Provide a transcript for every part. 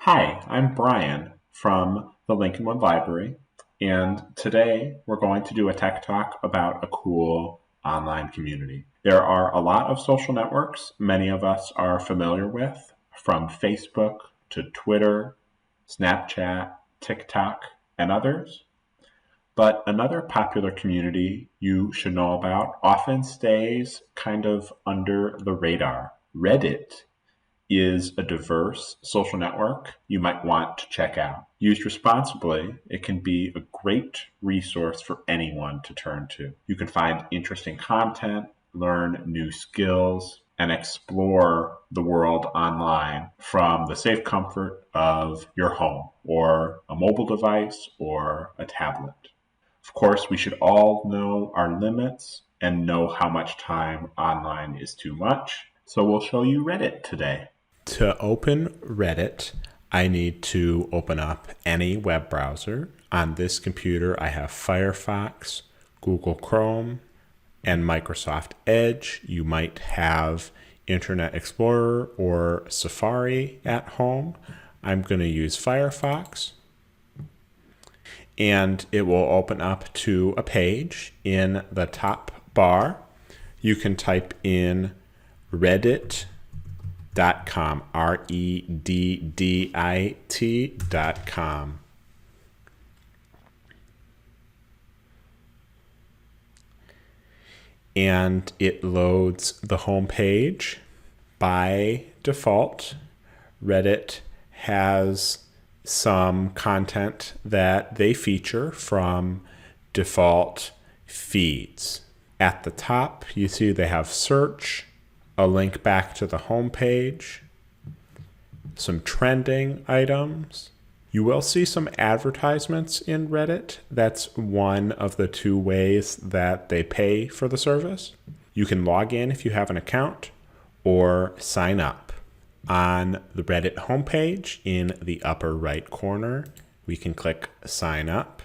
Hi, I'm Brian from the Lincolnwood Library, and today we're going to do a tech talk about a cool online community. There are a lot of social networks many of us are familiar with, from Facebook to Twitter, Snapchat, TikTok, and others. But another popular community you should know about often stays kind of under the radar. Reddit is a diverse social network you might want to check out. Used responsibly, it can be a great resource for anyone to turn to. You can find interesting content, learn new skills, and explore the world online from the safe comfort of your home or a mobile device or a tablet. Of course, we should all know our limits and know how much time online is too much. So we'll show you Reddit today. To open Reddit, I need to open up any web browser. On this computer, I have Firefox, Google Chrome, and Microsoft Edge. You might have Internet Explorer or Safari at home. I'm going to use Firefox. And it will open up to a page. In the top bar, you can type in reddit.com, reddit.com. And it loads the home page. By default, Reddit has some content that they feature from default feeds. At the top, you see they have search, a link back to the home page, some trending items. You will see some advertisements in Reddit. That's one of the two ways that they pay for the service. You can log in if you have an account or sign up. On the Reddit homepage, in the upper right corner, we can click sign up.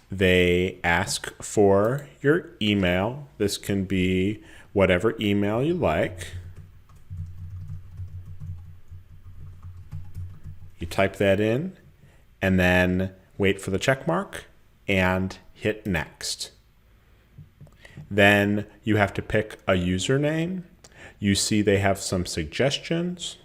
They ask for your email. This can be whatever email you like. You type that in and then wait for the check mark and hit next. Then you have to pick a username. You see they have some suggestions.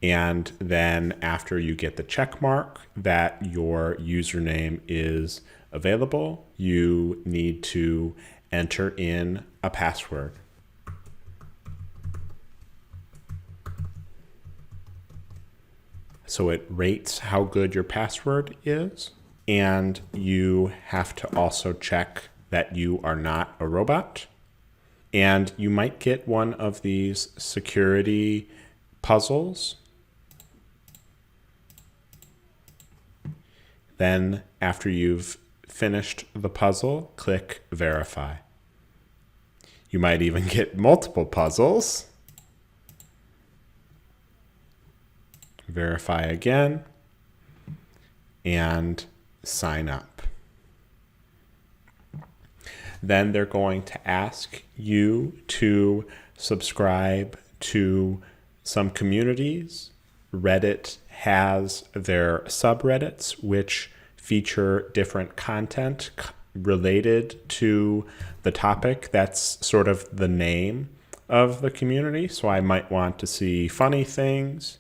And then after you get the check mark that your username is available, you need to enter in a password. So it rates how good your password is. And you have to also check that you are not a robot. And you might get one of these security puzzles. Then, after you've finished the puzzle, click verify. You might even get multiple puzzles. Verify again. And sign up. Then they're going to ask you to subscribe to some communities. Reddit has their subreddits, which feature different content related to the topic. That's sort of the name of the community. So I might want to see funny things,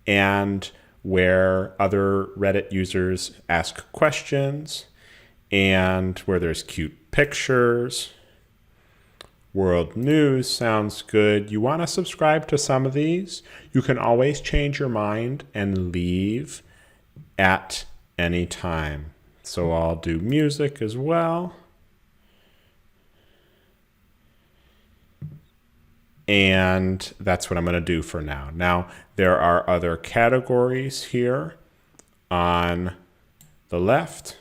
and where other Reddit users ask questions, and where there's cute pictures. World news sounds good. You want to subscribe to some of these. You can always change your mind and leave at any time. So I'll do music as well. And that's what I'm going to do for now. Now, there are other categories here on the left.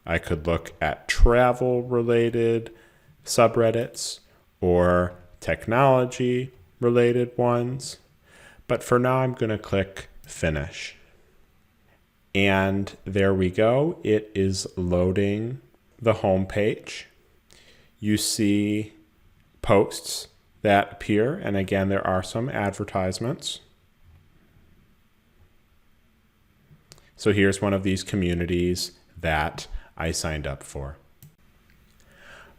I could look at travel-related subreddits or technology-related ones. But for now, I'm going to click Finish. And there we go. It is loading the home page. you see posts that appear. And again, there are some advertisements. So here's one of these communities that I signed up for.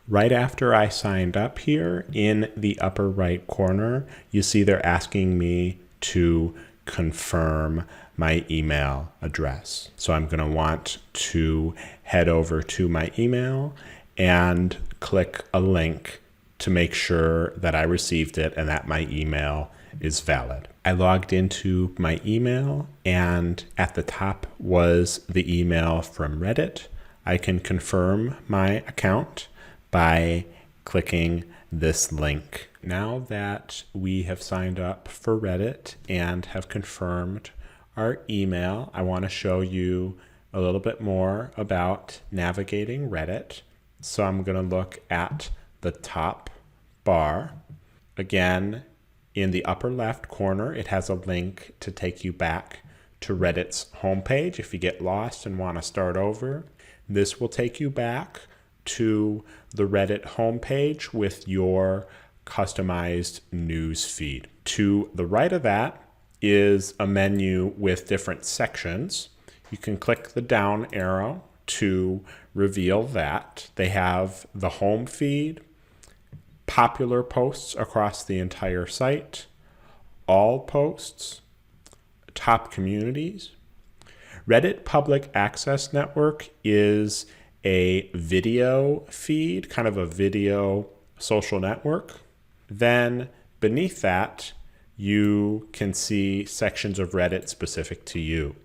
Right after I signed up here, in the upper right corner, you see they're asking me to confirm my email address. So I'm going to want to head over to my email and click a link to make sure that I received it and that my email is valid. I logged into my email, and at the top was the email from Reddit. I can confirm my account by clicking this link. Now that we have signed up for Reddit and have confirmed our email, I want to show you a little bit more about navigating Reddit. So I'm going to look at the top bar. Again, in the upper left corner, it has a link to take you back to Reddit's homepage if you get lost and want to start over. This will take you back to the Reddit homepage with your customized news feed. To the right of that is a menu with different sections. You can click the down arrow to reveal that. They have the home feed, popular posts across the entire site, all posts, top communities. Reddit Public Access Network is a video feed, kind of a video social network. Then beneath that, you can see sections of Reddit specific to you.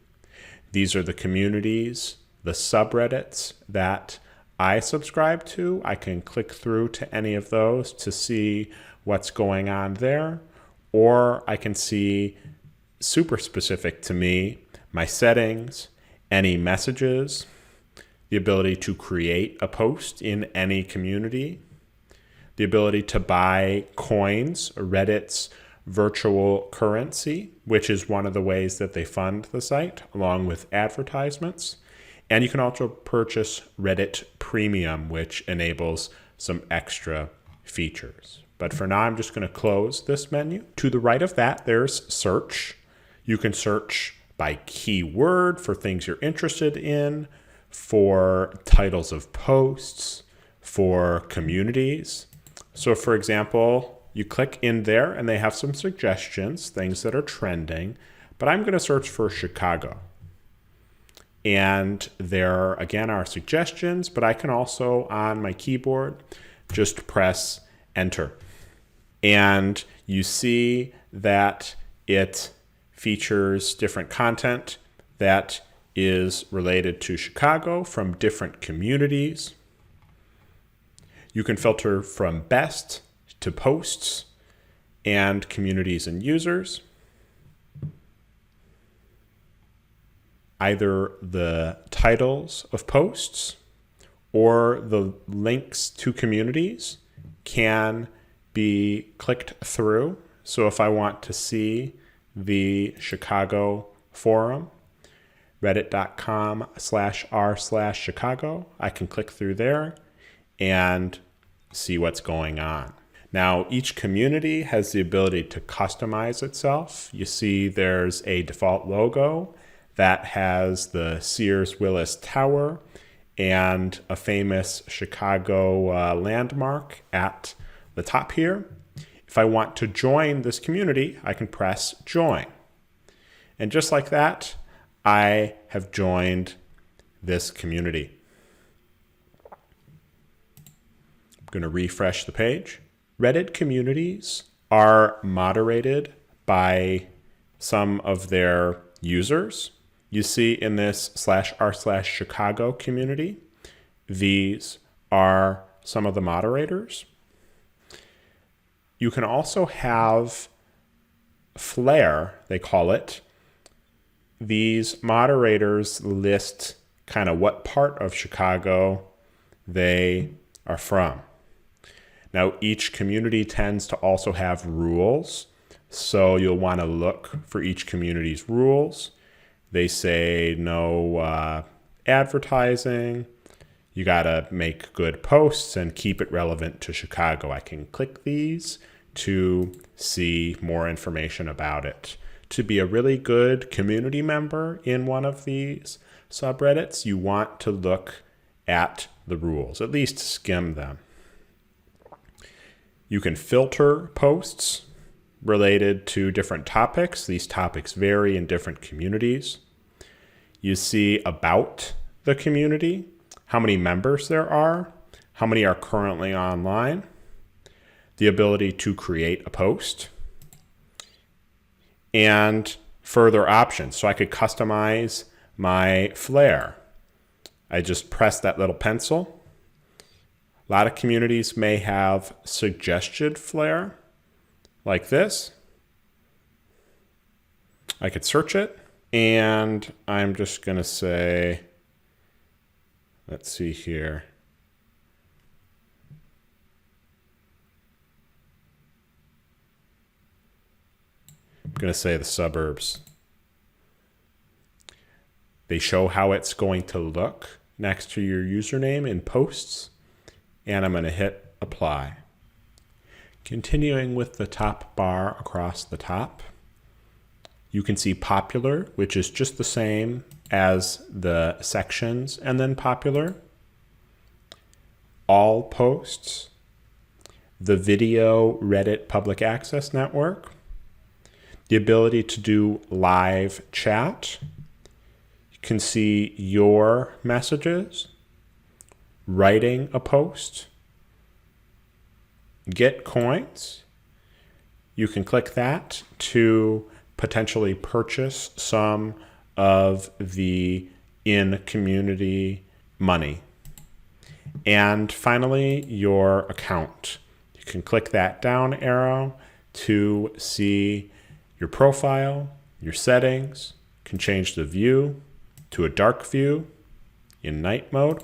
These are the communities, the subreddits that I subscribe to. I can click through to any of those to see what's going on there, or I can see super specific to me, my settings, any messages, the ability to create a post in any community, the ability to buy coins, Reddit's virtual currency, which is one of the ways that they fund the site, along with advertisements. And you can also purchase Reddit Premium, which enables some extra features. But for now, I'm just going to close this menu. To the right of that, there's search. You can search by keyword for things you're interested in, for titles of posts, for communities. So for example, you click in there and they have some suggestions, things that are trending, but I'm going to search for Chicago. And there again are suggestions, but I can also on my keyboard just press enter. And you see that it features different content that is related to Chicago from different communities. You can filter from best to posts and communities and users. Either the titles of posts or the links to communities can be clicked through. So if I want to see the Chicago forum, reddit.com/r/Chicago. I can click through there and see what's going on. Now, each community has the ability to customize itself. You see there's a default logo that has the Sears Willis Tower and a famous Chicago landmark at the top here. If I want to join this community, I can press join. And just like that, I have joined this community. I'm going to refresh the page. Reddit communities are moderated by some of their users. You see in this /r/Chicago community, these are some of the moderators. You can also have flair, they call it. These moderators list kind of what part of Chicago they are from. Now, each community tends to also have rules, so you'll want to look for each community's rules. They say no advertising. You got to make good posts and keep it relevant to Chicago. I can click these to see more information about it. To be a really good community member in one of these subreddits, you want to look at the rules, at least skim them. You can filter posts related to different topics. These topics vary in different communities. You see about the community, how many members there are, how many are currently online, the ability to create a post, and further options. So I could customize my flair. I just press that little pencil. A lot of communities may have suggested flair like this. I could search it, and I'm just going to say, let's see here. I'm going to say the suburbs. They show how it's going to look next to your username in posts, and I'm going to hit apply. Continuing with the top bar across the top, you can see popular, which is just the same as the sections, and then popular, all posts, the video Reddit public access network, the ability to do live chat. You can see your messages, writing a post, get coins. You can click that to potentially purchase some of the in-community money. And finally, your account. You can click that down arrow to see your profile, your settings. You can change the view to a dark view in night mode.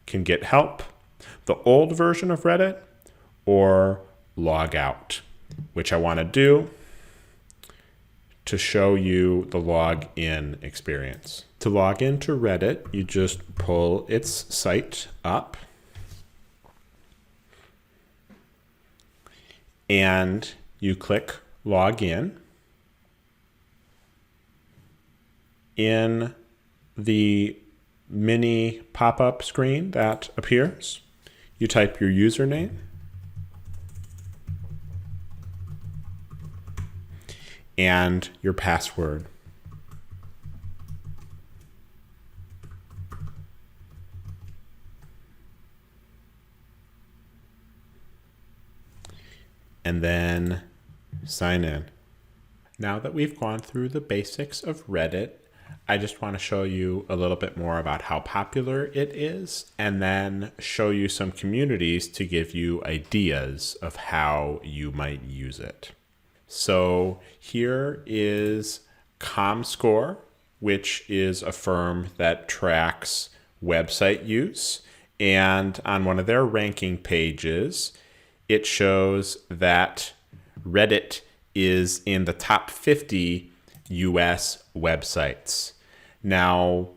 Can get help, the old version of Reddit, or log out, which I want to do to show you the login experience. To log into Reddit, you just pull its site up, and you click login. In the mini pop-up screen that appears, you type your username and your password. And then sign in. Now that we've gone through the basics of Reddit, I just want to show you a little bit more about how popular it is, and then show you some communities to give you ideas of how you might use it. So here is ComScore, which is a firm that tracks website use. And on one of their ranking pages, it shows that Reddit is in the top 50 US websites. Now,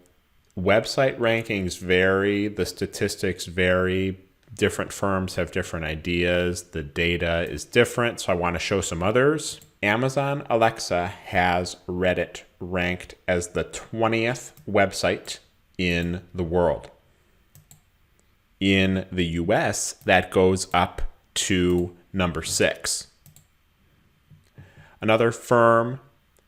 website rankings vary, the statistics vary, different firms have different ideas, the data is different, so I want to show some others. Amazon Alexa has Reddit ranked as the 20th website in the world. In the US, that goes up to number 6. Another firm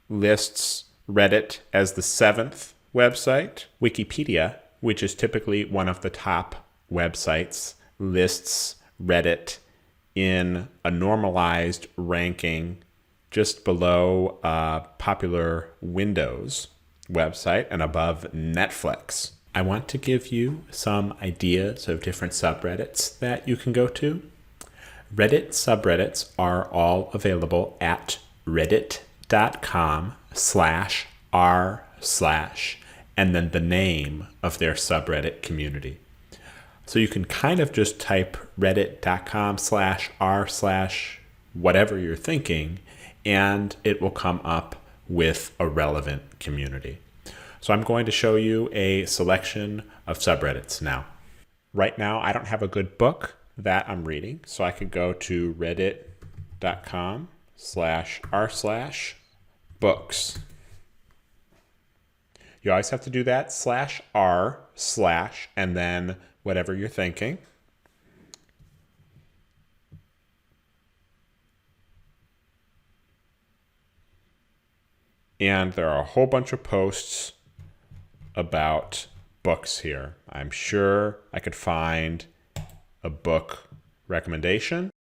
lists Reddit as the 7th website. Wikipedia, which is typically one of the top websites, lists Reddit in a normalized ranking just below a popular Windows website and above Netflix. I want to give you some ideas of different subreddits that you can go to. Reddit subreddits are all available at reddit.com/r/ and then the name of their subreddit community. So you can kind of just type reddit.com/r/ whatever you're thinking, and it will come up with a relevant community. So I'm going to show you a selection of subreddits now. Right now, I don't have a good book that I'm reading, so I could go to reddit.com/r/books. You always have to do that /r/ and then whatever you're thinking. And there are a whole bunch of posts about books here. I'm sure I could find a book recommendation.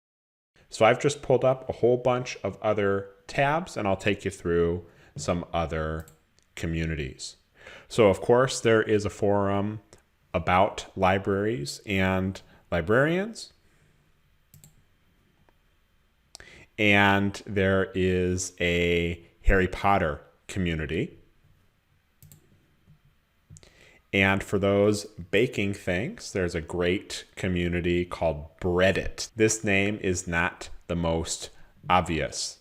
So I've just pulled up a whole bunch of other tabs, and I'll take you through some other communities. So of course, there is a forum about libraries and librarians. And there is a Harry Potter community. And for those baking things, there's a great community called Breadit. This name is not the most obvious.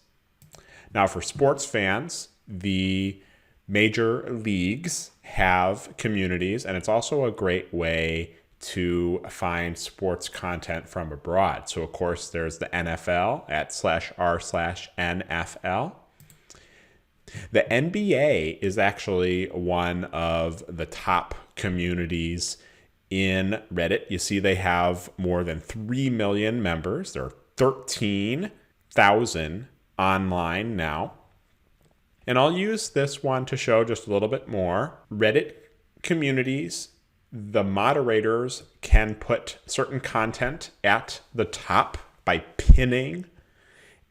Now, for sports fans, the major leagues have communities, and it's also a great way to find sports content from abroad. So, of course, there's the NFL at /r/NFL. The NBA is actually one of the top communities in Reddit. You see they have more than 3 million members. There are 13,000 online now. And I'll use this one to show just a little bit more. Reddit communities, the moderators can put certain content at the top by pinning.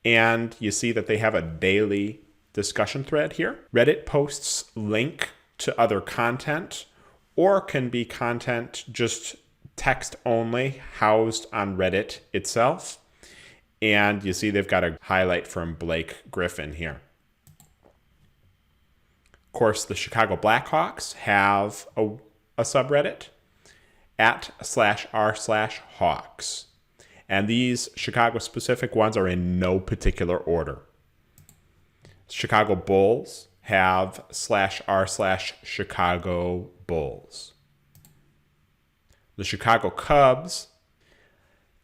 And you see that they have a daily discussion thread here. Reddit posts link to other content, or can be content just text only housed on Reddit itself. And you see they've got a highlight from Blake Griffin here. Of course, the Chicago Blackhawks have a subreddit at /r/Hawks. And these Chicago specific ones are in no particular order. Chicago Bulls have /r/Chicago Bulls. The Chicago Cubs,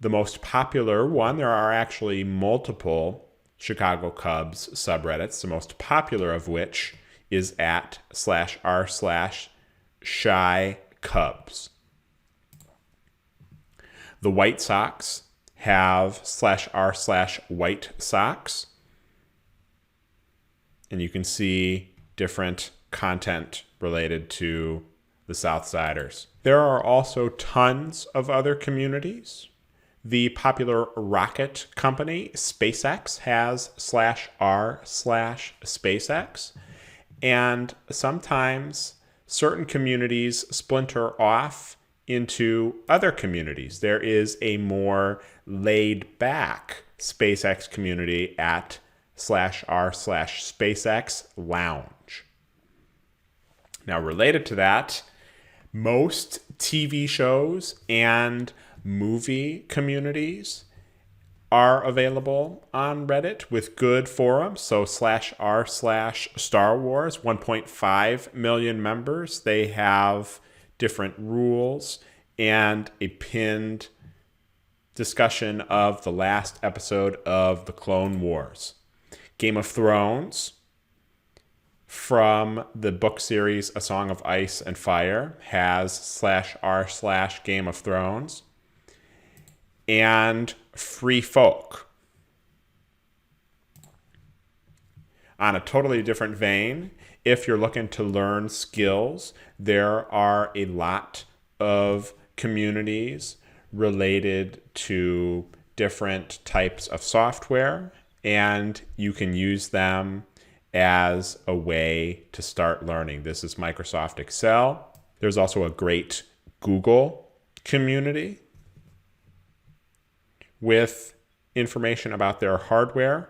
the most popular one, there are actually multiple Chicago Cubs subreddits, the most popular of which is at /r/Chi Cubs. The White Sox have /r/White Sox. And you can see different content related to the Southsiders. There are also tons of other communities. The popular rocket company, SpaceX, has /r/SpaceX. And sometimes certain communities splinter off into other communities. There is a more laid-back SpaceX community at /r/SpaceX Lounge. Now, related to that, most TV shows and movie communities are available on Reddit with good forums. So /r/Star Wars, 1.5 million members. They have different rules and a pinned discussion of the last episode of the Clone Wars. Game of Thrones, from the book series A Song of Ice and Fire, has /r/Game of Thrones. And Free Folk. On a totally different vein, if you're looking to learn skills, there are a lot of communities related to different types of software, and you can use them as a way to start learning. This is Microsoft Excel. There's also a great Google community with information about their hardware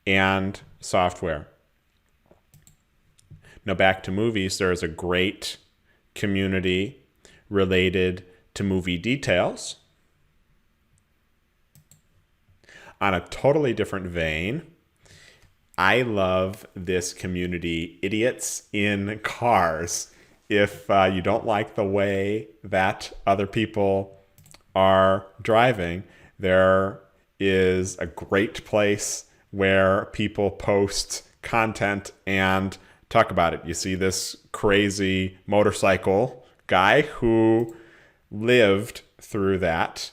and software. Now back to movies, there's a great community related to movie details. On a totally different vein, I love this community, Idiots in Cars. If you don't like the way that other people are driving, there is a great place where people post content and talk about it. You see this crazy motorcycle guy who lived through that,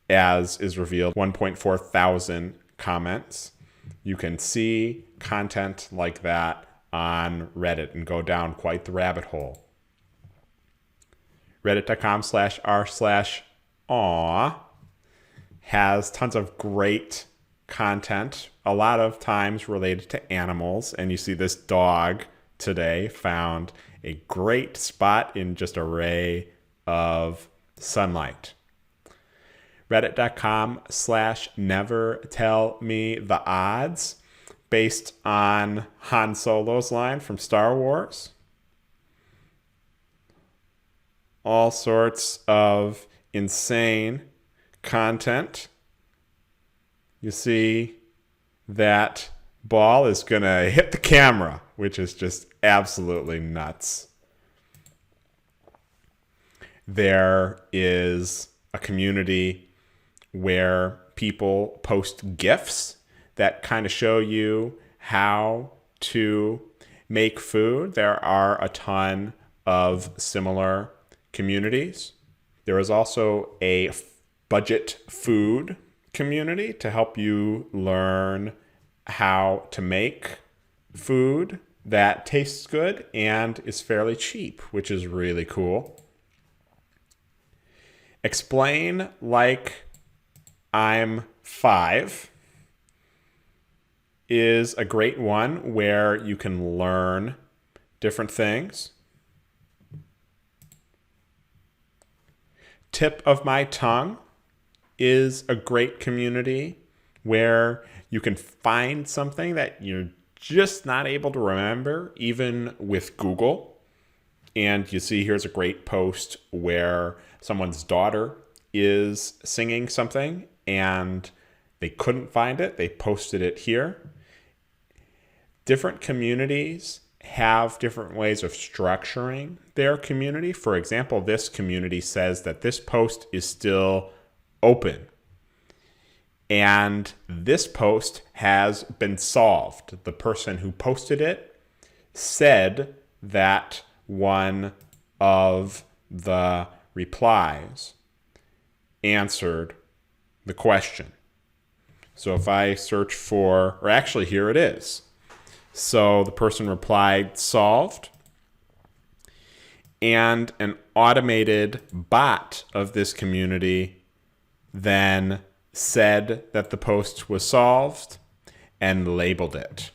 as is revealed, 1.4 thousand comments. You can see content like that on Reddit and go down quite the rabbit hole. Reddit.com/r/aw has tons of great content, a lot of times related to animals. And you see this dog today found a great spot in just a ray of sunlight. Reddit.com/never-tell-me-the-odds, based on Han Solo's line from Star Wars. All sorts of insane content. You see that ball is going to hit the camera, which is just absolutely nuts. There is a community where people post GIFs that kind of show you how to make food. There are a ton of similar communities. There is also a budget food community to help you learn how to make food that tastes good and is fairly cheap, which is really cool. Explain Like I'm 5 is a great one where you can learn different things. Tip of My Tongue is a great community where you can find something that you're just not able to remember, even with Google. And you see here's a great post where someone's daughter is singing something and they couldn't find it. They posted it here. Different communities have different ways of structuring their community. For example, this community says that this post is still open. And this post has been solved. The person who posted it said that one of the replies answered the question. So if I search for, or actually here it is. So the person replied, solved. And an automated bot of this community then said that the post was solved and labeled it.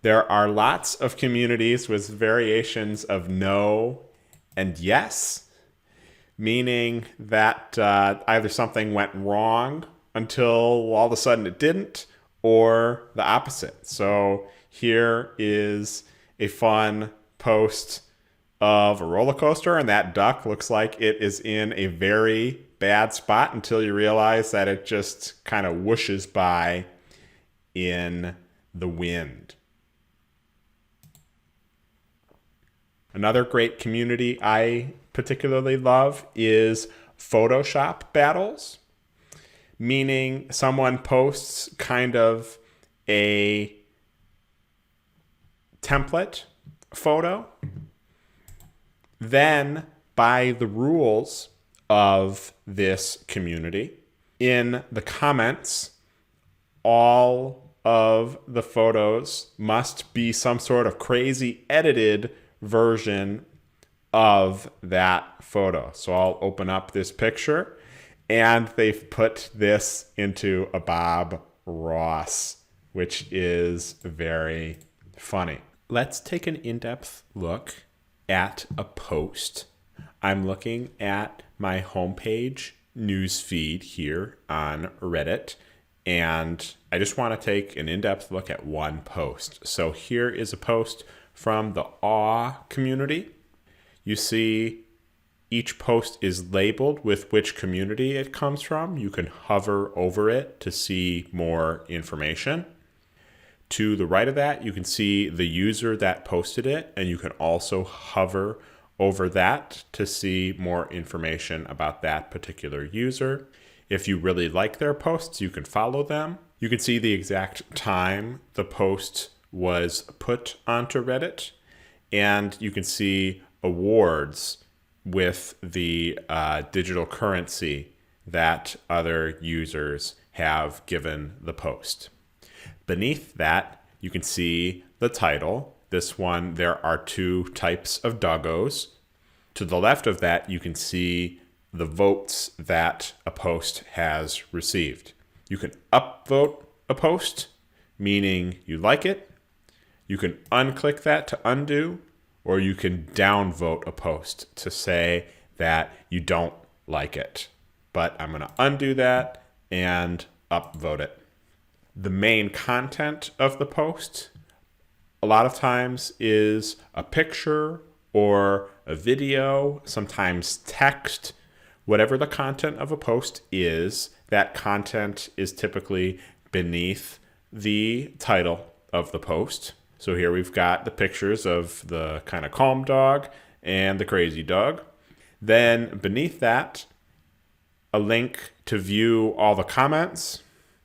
There are lots of communities with variations of no and yes, meaning that either something went wrong until all of a sudden it didn't, or the opposite. So here is a fun post of a roller coaster, and that duck looks like it is in a very bad spot until you realize that it just kind of whooshes by in the wind. Another great community I particularly love is Photoshop battles, meaning someone posts kind of a template photo. Then, by the rules of this community, in the comments, all of the photos must be some sort of crazy edited version of that photo. So I'll open up this picture, and they've put this into a Bob Ross, which is very funny. Let's take an in-depth look at a post. I'm looking at my homepage news feed here on Reddit, and I just want to take an in-depth look at one post. So here is a post from the Awe community. You see each post is labeled with which community it comes from. You can hover over it to see more information. To the right of that, you can see the user that posted it, and you can also hover over that to see more information about that particular user. If you really like their posts, you can follow them. You can see the exact time the post was put onto Reddit, and you can see awards with the digital currency that other users have given the post. Beneath that, you can see the title. This one, there are 2 types of doggos. To the left of that, you can see the votes that a post has received. You can upvote a post, meaning you like it. You can unclick that to undo, or you can downvote a post to say that you don't like it. But I'm going to undo that and upvote it. The main content of the post a lot of times is a picture or a video, sometimes text. Whatever the content of a post is, that content is typically beneath the title of the post. So here we've got the pictures of the kind of calm dog and the crazy dog. Then beneath that, a link to view all the comments,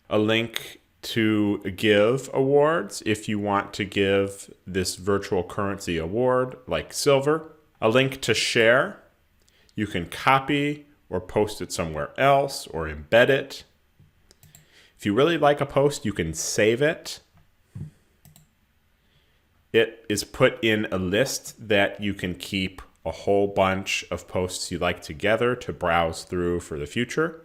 a link to give awards if you want to give this virtual currency award like silver, a link to share. You can copy or post it somewhere else or embed it. If you really like a post, you can save it. It is put in a list that you can keep a whole bunch of posts you like together to browse through for the future.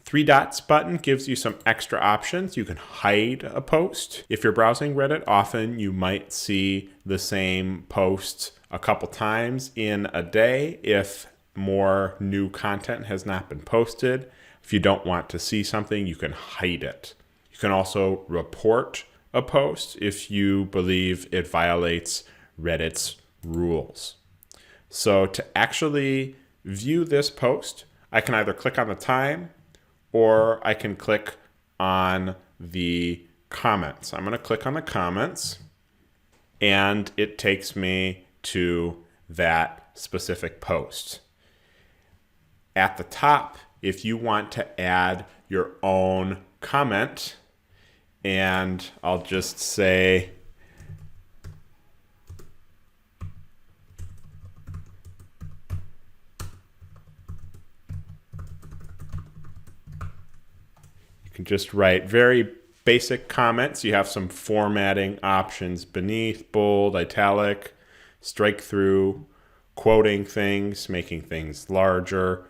3 dots button gives you some extra options. You can hide a post. If you're browsing Reddit, often you might see the same post a couple times in a day if more new content has not been posted. If you don't want to see something, you can hide it. You can also report a post if you believe it violates Reddit's rules. So to actually view this post, I can either click on the time or I can click on the comments. I'm going to click on the comments, and it takes me to that specific post. At the top, if you want to add your own comment, and I'll just say, you can just write very basic comments. You have some formatting options beneath: bold, italic, strike through, quoting things, making things larger.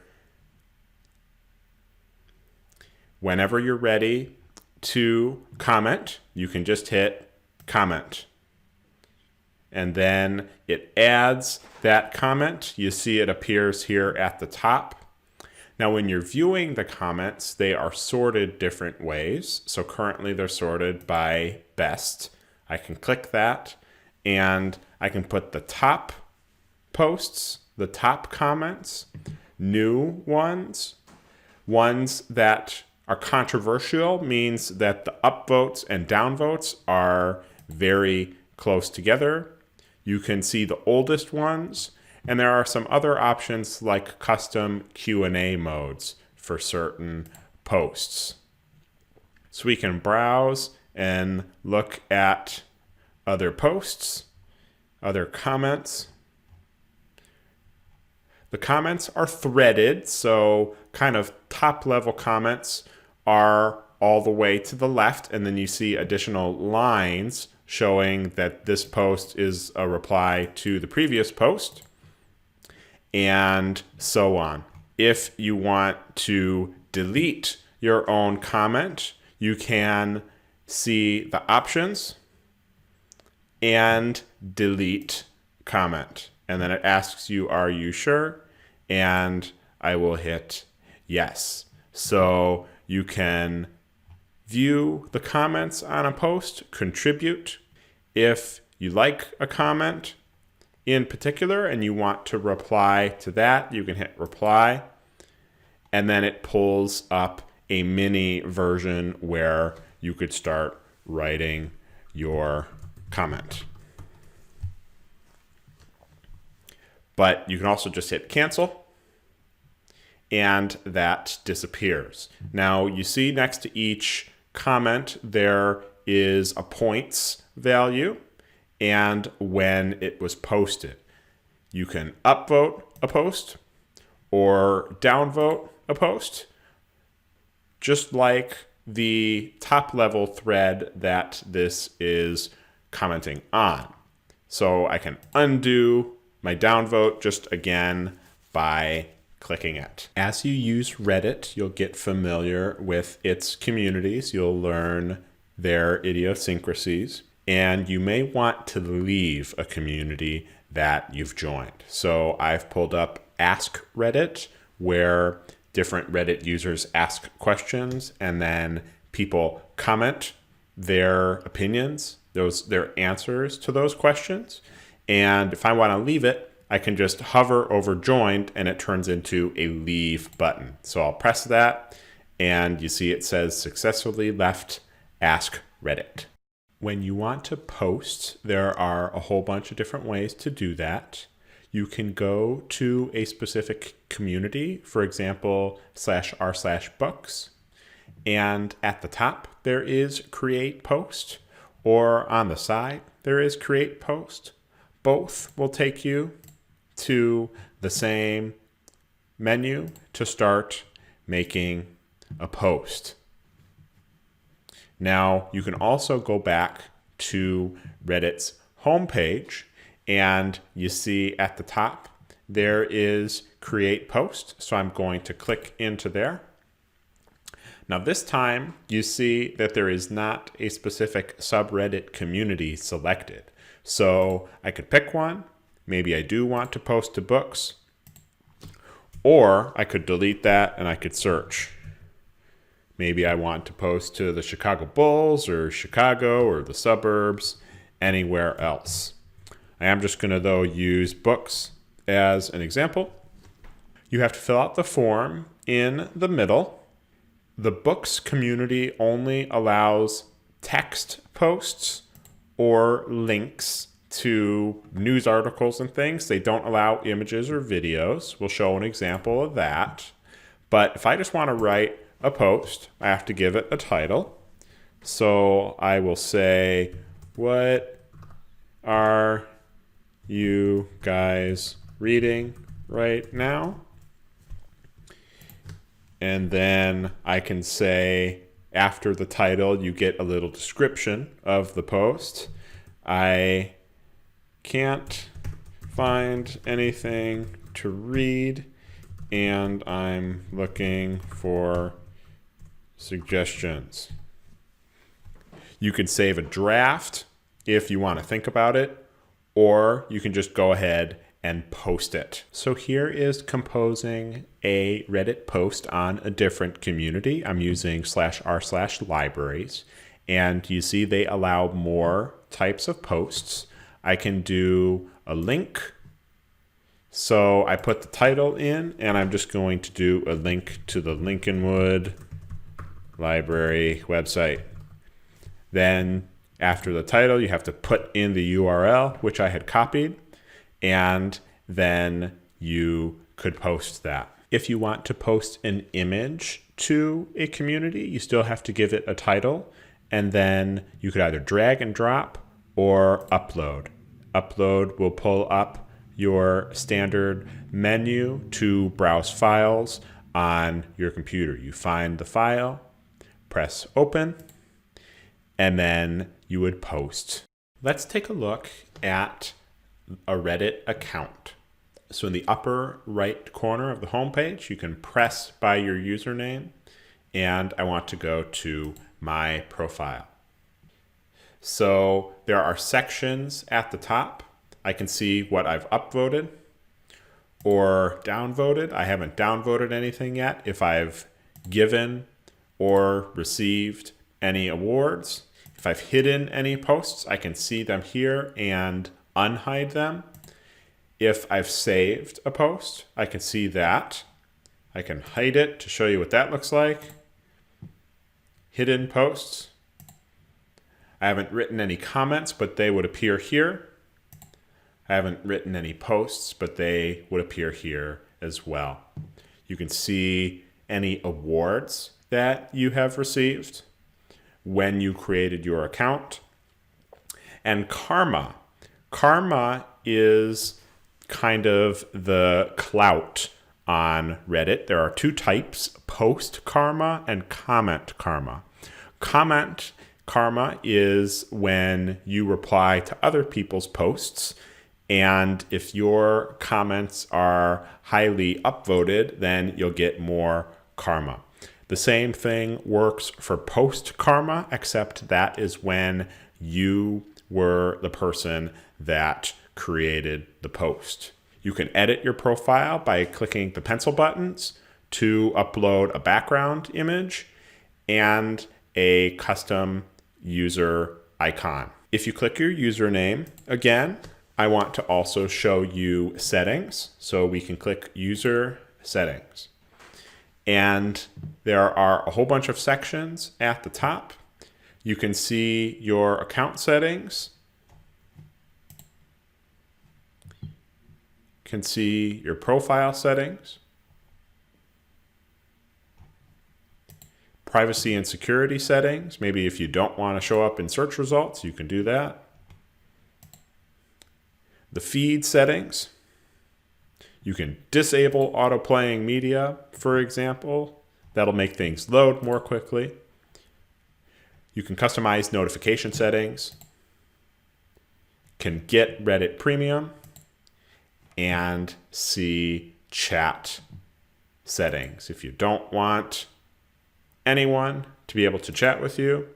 Whenever you're ready to comment, you can just hit comment. And then it adds that comment. You see it appears here at the top. Now, when you're viewing the comments, they are sorted different ways. So currently they're sorted by best. I can click that, and I can put the top posts, the top comments, new ones, ones that are controversial, means that the upvotes and downvotes are very close together. You can see the oldest ones, and there are some other options like custom Q&A modes for certain posts. So we can browse and look at other posts, other comments. The comments are threaded, so kind of top level comments are all the way to the left, and then you see additional lines showing that this post is a reply to the previous post, and so on. If you want to delete your own comment, you can see the options and delete comment. And then it asks you, are you sure? And I will hit yes. So you can view the comments on a post, contribute. If you like a comment in particular and you want to reply to that, you can hit reply. And then it pulls up a mini version where you could start writing your comment. But you can also just hit cancel, and that disappears. Now you see next to each comment there is a points value and when it was posted. You can upvote a post or downvote a post, just like the top level thread that this is commenting on. So I can undo my downvote just again by clicking it. As you use Reddit, you'll get familiar with its communities. You'll learn their idiosyncrasies, and you may want to leave a community that you've joined. So I've pulled up Ask Reddit, where different Reddit users ask questions and then people comment their opinions, their answers to those questions. And if I want to leave it, I can just hover over joined and it turns into a leave button. So I'll press that and you see it says successfully left Ask Reddit. When you want to post, there are a whole bunch of different ways to do that. You can go to a specific community, for example, /r/books. And at the top, there is create post, or on the side, there is create post. Both will take you to the same menu to start making a post. Now, you can also go back to Reddit's homepage, and you see at the top, there is create post. So I'm going to click into there. Now this time, you see that there is not a specific subreddit community selected. So I could pick one. Maybe I do want to post to books, or I could delete that and I could search. Maybe I want to post to the Chicago Bulls or Chicago or the suburbs, anywhere else. I am just going to, though, use books as an example. You have to fill out the form in the middle. The books community only allows text posts or links to news articles and things. They don't allow images or videos. We'll show an example of that. But if I just want to write a post, I have to give it a title. So I will say, what are you guys reading right now? And then I can say, after the title, you get a little description of the post. I can't find anything to read, and I'm looking for suggestions. You can save a draft if you want to think about it, or you can just go ahead and post it. So here is composing a Reddit post on a different community. I'm using /r/libraries, and you see they allow more types of posts. I can do a link. So I put the title in, and I'm just going to do a link to the Lincolnwood library website. Then after the title, you have to put in the URL, which I had copied, and then you could post that. If you want to post an image to a community, you still have to give it a title, and then you could either drag and drop or upload. Upload will pull up your standard menu to browse files on your computer. You find the file, press open, and then you would post. Let's take a look at a Reddit account. So in the upper right corner of the homepage, you can press by your username, and I want to go to my profile. So there are sections at the top. I can see what I've upvoted or downvoted. I haven't downvoted anything yet. If I've given or received any awards, if I've hidden any posts, I can see them here and unhide them. If I've saved a post, I can see that. I can hide it to show you what that looks like. Hidden posts. I haven't written any comments, but they would appear here. I haven't written any posts, but they would appear here as well. You can see any awards that you have received when you created your account. And karma. Karma is kind of the clout on Reddit. There are two types, post karma and comment karma. Comment karma is when you reply to other people's posts, and if your comments are highly upvoted, then you'll get more karma. The same thing works for post karma, except that is when you were the person that created the post. You can edit your profile by clicking the pencil buttons to upload a background image and a custom user icon. If you click your username, again, I want to also show you settings. So we can click user settings. And there are a whole bunch of sections at the top. You can see your account settings. You can see your profile settings. Privacy and security settings. Maybe if you don't want to show up in search results, you can do that. The feed settings. You can disable auto-playing media, for example. That'll make things load more quickly. You can customize notification settings. Can get Reddit Premium and see chat settings. If you don't want anyone to be able to chat with you,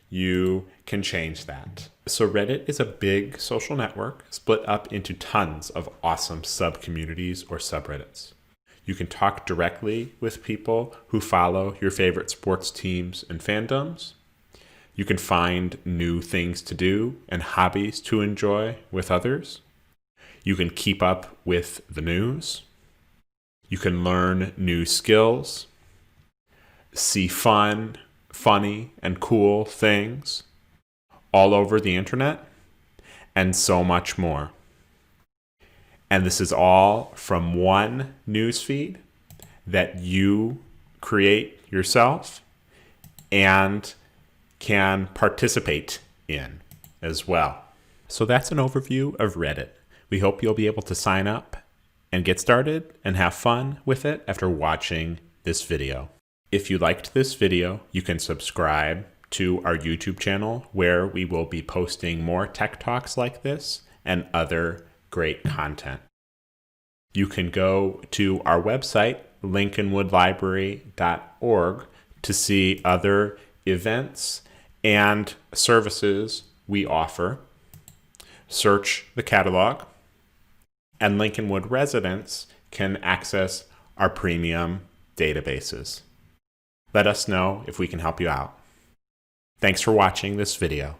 you can change that. So Reddit is a big social network split up into tons of awesome sub-communities or subreddits. You can talk directly with people who follow your favorite sports teams and fandoms. You can find new things to do and hobbies to enjoy with others. You can keep up with the news. You can learn new skills, see fun, funny, and cool things all over the internet, and so much more. And this is all from one newsfeed that you create yourself and can participate in as well. So that's an overview of Reddit. We hope you'll be able to sign up and get started and have fun with it after watching this video. If you liked this video, you can subscribe to our YouTube channel where we will be posting more tech talks like this and other great content. You can go to our website, lincolnwoodlibrary.org, to see other events and services we offer. Search the catalog, and Lincolnwood residents can access our premium databases. Let us know if we can help you out. Thanks for watching this video.